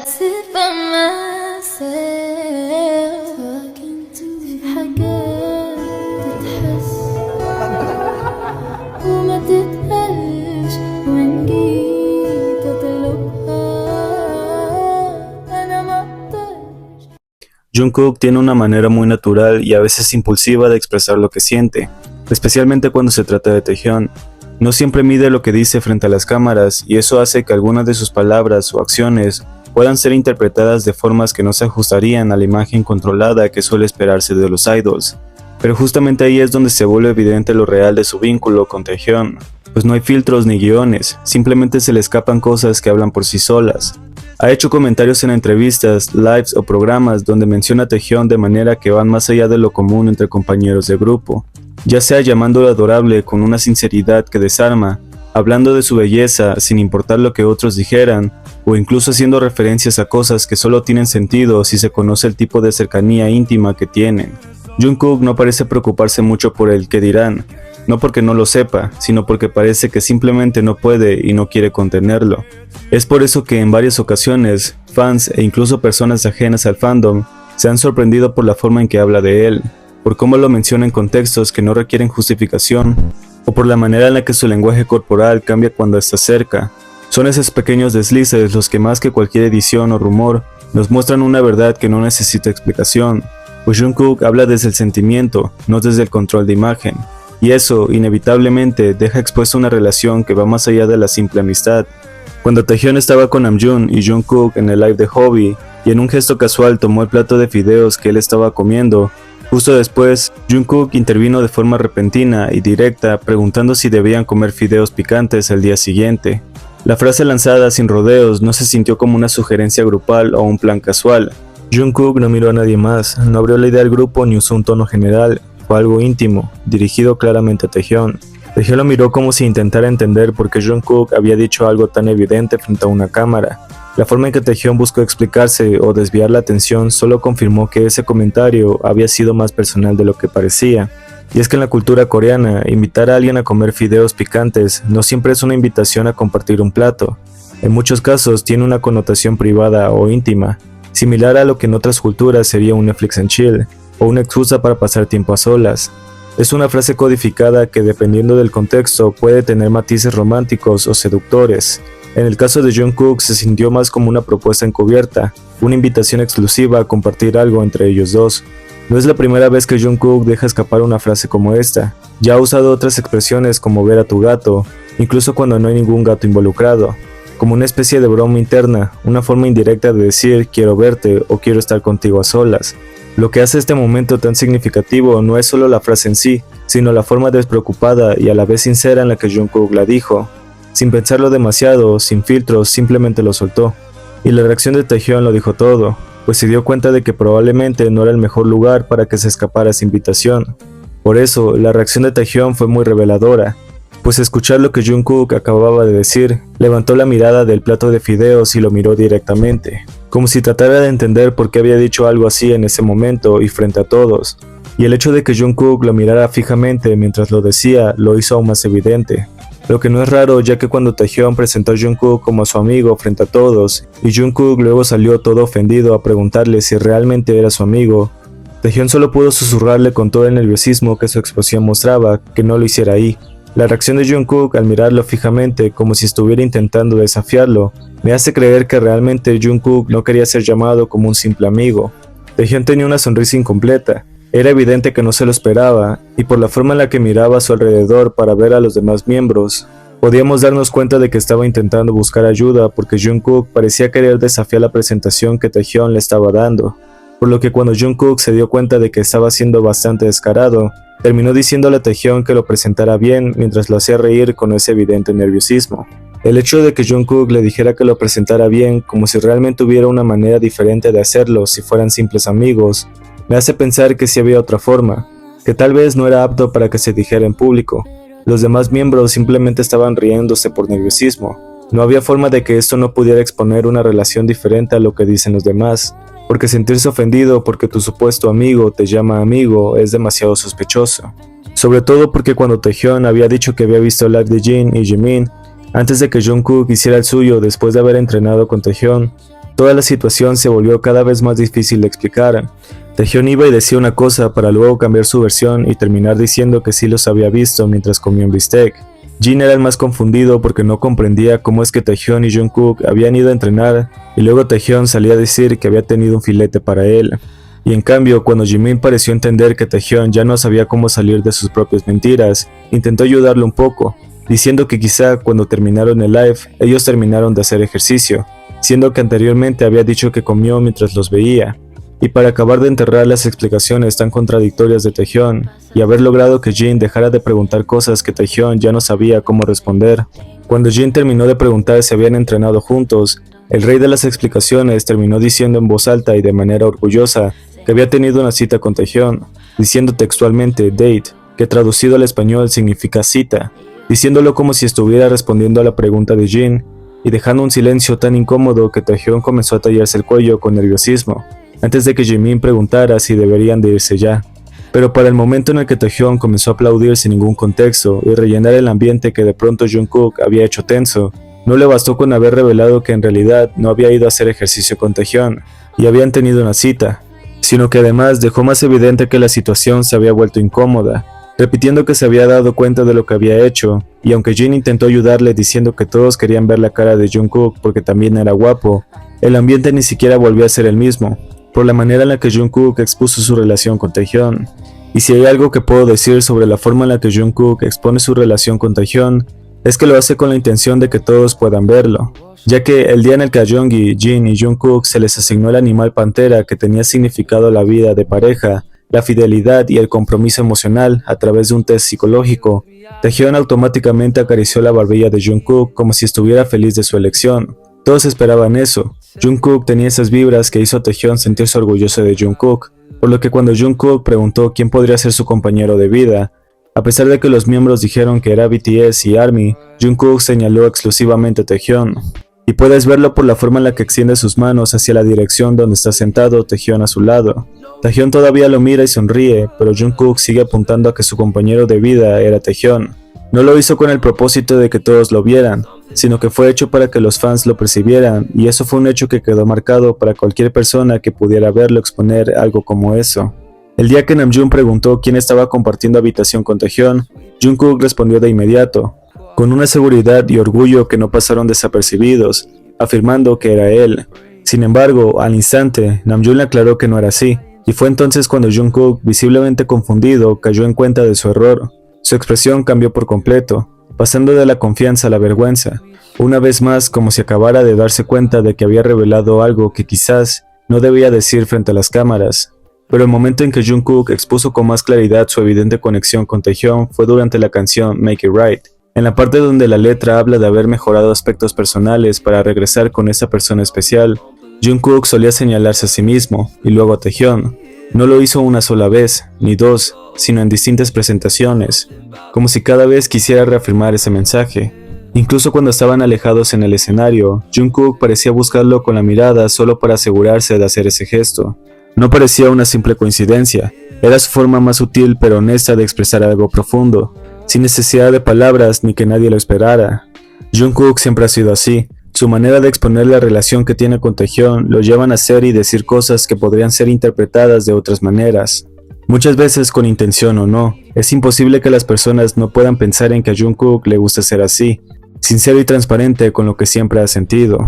sit by myself في حاجات تتحس وما تتقالش وإن جيت أطلبها أنا مقدرش. Jungkook tiene una manera muy natural y a veces impulsiva de expresar lo que siente, especialmente cuando se trata de Taehyun. No siempre mide lo que dice frente a las cámaras y eso hace que algunas de sus palabras o acciones puedan ser interpretadas de formas que no se ajustarían a la imagen controlada que suele esperarse de los idols. Pero justamente ahí es donde se vuelve evidente lo real de su vínculo con Taehyun, pues no hay filtros ni guiones, simplemente se le escapan cosas que hablan por sí solas. Ha hecho comentarios en entrevistas, lives o programas donde menciona a Taehyun de manera que van más allá de lo común entre compañeros de grupo, ya sea llamándolo adorable con una sinceridad que desarma, hablando de su belleza sin importar lo que otros dijeran, o incluso haciendo referencias a cosas que solo tienen sentido si se conoce el tipo de cercanía íntima que tienen. Jungkook no parece preocuparse mucho por el qué dirán, no porque no lo sepa, sino porque parece que simplemente no puede y no quiere contenerlo. Es por eso que en varias ocasiones, fans e incluso personas ajenas al fandom se han sorprendido por la forma en que habla de él, por cómo lo menciona en contextos que no requieren justificación, o por la manera en la que su lenguaje corporal cambia cuando está cerca. Son esos pequeños deslices los que más que cualquier edición o rumor nos muestran una verdad que no necesita explicación, pues Jungkook habla desde el sentimiento, no desde el control de imagen, y eso inevitablemente deja expuesta una relación que va más allá de la simple amistad. Cuando Taehyun estaba con Namjoon y Jungkook en el live de Hobby, y en un gesto casual tomó el plato de fideos que él estaba comiendo, justo después, Jungkook intervino de forma repentina y directa preguntando si debían comer fideos picantes el día siguiente. La frase lanzada sin rodeos no se sintió como una sugerencia grupal o un plan casual. Jungkook no miró a nadie más, no abrió la idea al grupo ni usó un tono general, fue algo íntimo, dirigido claramente a Taehyun. Taehyun lo miró como si intentara entender por qué Jungkook había dicho algo tan evidente frente a una cámara. La forma en que Taehyun buscó explicarse o desviar la atención solo confirmó que ese comentario había sido más personal de lo que parecía. Y es que en la cultura coreana, invitar a alguien a comer fideos picantes no siempre es una invitación a compartir un plato. En muchos casos tiene una connotación privada o íntima, similar a lo que en otras culturas sería un Netflix and chill, o una excusa para pasar tiempo a solas. Es una frase codificada que dependiendo del contexto puede tener matices románticos o seductores. En el caso de Jungkook se sintió más como una propuesta encubierta, una invitación exclusiva a compartir algo entre ellos dos. No es la primera vez que Jungkook deja escapar una frase como esta, ya ha usado otras expresiones como ver a tu gato, incluso cuando no hay ningún gato involucrado, como una especie de broma interna, una forma indirecta de decir quiero verte o quiero estar contigo a solas. Lo que hace este momento tan significativo no es solo la frase en sí, sino la forma despreocupada y a la vez sincera en la que Jungkook la dijo. Sin pensarlo demasiado, sin filtros, simplemente lo soltó. Y la reacción de Taehyun lo dijo todo, pues se dio cuenta de que probablemente no era el mejor lugar para que se escapara esa invitación. Por eso, la reacción de Taehyun fue muy reveladora, pues escuchar lo que Jungkook acababa de decir, levantó la mirada del plato de fideos y lo miró directamente, como si tratara de entender por qué había dicho algo así en ese momento y frente a todos. Y el hecho de que Jungkook lo mirara fijamente mientras lo decía lo hizo aún más evidente. Lo que no es raro, ya que cuando Taehyun presentó a Jungkook como su amigo frente a todos, y Jungkook luego salió todo ofendido a preguntarle si realmente era su amigo, Taehyun solo pudo susurrarle con todo el nerviosismo que su expresión mostraba que no lo hiciera ahí. La reacción de Jungkook al mirarlo fijamente como si estuviera intentando desafiarlo, me hace creer que realmente Jungkook no quería ser llamado como un simple amigo. Taehyun tenía una sonrisa incompleta. Era evidente que no se lo esperaba, y por la forma en la que miraba a su alrededor para ver a los demás miembros, podíamos darnos cuenta de que estaba intentando buscar ayuda porque Jungkook parecía querer desafiar la presentación que Taehyun le estaba dando, por lo que cuando Jungkook se dio cuenta de que estaba siendo bastante descarado, terminó diciéndole a Taehyun que lo presentara bien mientras lo hacía reír con ese evidente nerviosismo. El hecho de que Jungkook le dijera que lo presentara bien como si realmente hubiera una manera diferente de hacerlo si fueran simples amigos, me hace pensar que sí había otra forma, que tal vez no era apto para que se dijera en público. Los demás miembros simplemente estaban riéndose por nerviosismo. No había forma de que esto no pudiera exponer una relación diferente a lo que dicen los demás, porque sentirse ofendido porque tu supuesto amigo te llama amigo es demasiado sospechoso. Sobre todo porque cuando Taehyun había dicho que había visto el live de Jin y Jimin, antes de que Jungkook hiciera el suyo después de haber entrenado con Taehyun, Toda la situación se volvió cada vez más difícil de explicar. Taehyun iba y decía una cosa para luego cambiar su versión y terminar diciendo que sí los había visto mientras comía un bistec. Jin era el más confundido porque no comprendía cómo es que Taehyun y Jungkook habían ido a entrenar y luego Taehyun salía a decir que había tenido un filete para él. Y en cambio, cuando Jimin pareció entender que Taehyun ya no sabía cómo salir de sus propias mentiras, intentó ayudarlo un poco, diciendo que quizá cuando terminaron el live, ellos terminaron de hacer ejercicio, siendo que anteriormente había dicho que comió mientras los veía. Y para acabar de enterrar las explicaciones tan contradictorias de Taehyun, y haber logrado que Jin dejara de preguntar cosas que Taehyun ya no sabía cómo responder, cuando Jin terminó de preguntar si habían entrenado juntos, el rey de las explicaciones terminó diciendo en voz alta y de manera orgullosa que había tenido una cita con Taehyun, diciendo textualmente date, que traducido al español significa cita, diciéndolo como si estuviera respondiendo a la pregunta de Jin, y dejando un silencio tan incómodo que Taehyun comenzó a tallarse el cuello con nerviosismo, antes de que Jimin preguntara si deberían de irse ya. Pero para el momento en el que Taehyun comenzó a aplaudir sin ningún contexto y rellenar el ambiente que de pronto Jungkook había hecho tenso, no le bastó con haber revelado que en realidad no había ido a hacer ejercicio con Taehyun y habían tenido una cita, sino que además dejó más evidente que la situación se había vuelto incómoda, repitiendo que se había dado cuenta de lo que había hecho, y aunque Jin intentó ayudarle diciendo que todos querían ver la cara de Jungkook porque también era guapo, el ambiente ni siquiera volvió a ser el mismo, por la manera en la que Jungkook expuso su relación con Taehyun. Y si hay algo que puedo decir sobre la forma en la que Jungkook expone su relación con Taehyun, es que lo hace con la intención de que todos puedan verlo, ya que el día en el que a Jeongi, Jin y Jungkook se les asignó el animal pantera que tenía significado la vida de pareja, la fidelidad y el compromiso emocional a través de un test psicológico, Taehyun automáticamente acarició la barbilla de Jungkook como si estuviera feliz de su elección. Todos esperaban eso. Jungkook tenía esas vibras que hizo a Taehyun sentirse orgulloso de Jungkook, por lo que cuando Jungkook preguntó quién podría ser su compañero de vida, a pesar de que los miembros dijeron que era BTS y ARMY, Jungkook señaló exclusivamente a Taehyun. Y puedes verlo por la forma en la que extiende sus manos hacia la dirección donde está sentado Taehyun a su lado. Taehyun todavía lo mira y sonríe, pero Jungkook sigue apuntando a que su compañero de vida era Taehyun. No lo hizo con el propósito de que todos lo vieran, sino que fue hecho para que los fans lo percibieran, y eso fue un hecho que quedó marcado para cualquier persona que pudiera verlo exponer algo como eso. El día que Namjoon preguntó quién estaba compartiendo habitación con Taehyun, Jungkook respondió de inmediato, con una seguridad y orgullo que no pasaron desapercibidos, afirmando que era él. Sin embargo, al instante, Namjoon le aclaró que no era así, y fue entonces cuando Jungkook, visiblemente confundido, cayó en cuenta de su error. Su expresión cambió por completo, pasando de la confianza a la vergüenza, una vez más como si acabara de darse cuenta de que había revelado algo que quizás no debía decir frente a las cámaras. Pero el momento en que Jungkook expuso con más claridad su evidente conexión con Taehyun fue durante la canción Make It Right, en la parte donde la letra habla de haber mejorado aspectos personales para regresar con esa persona especial. Jungkook solía señalarse a sí mismo, y luego a Taehyun. No lo hizo una sola vez, ni dos, sino en distintas presentaciones, como si cada vez quisiera reafirmar ese mensaje. Incluso cuando estaban alejados en el escenario, Jungkook parecía buscarlo con la mirada solo para asegurarse de hacer ese gesto. No parecía una simple coincidencia, era su forma más sutil pero honesta de expresar algo profundo, sin necesidad de palabras ni que nadie lo esperara. Jungkook siempre ha sido así. Su manera de exponer la relación que tiene con Taehyun lo llevan a hacer y decir cosas que podrían ser interpretadas de otras maneras. Muchas veces con intención o no, es imposible que las personas no puedan pensar en que a Jungkook le gusta ser así, sincero y transparente con lo que siempre ha sentido.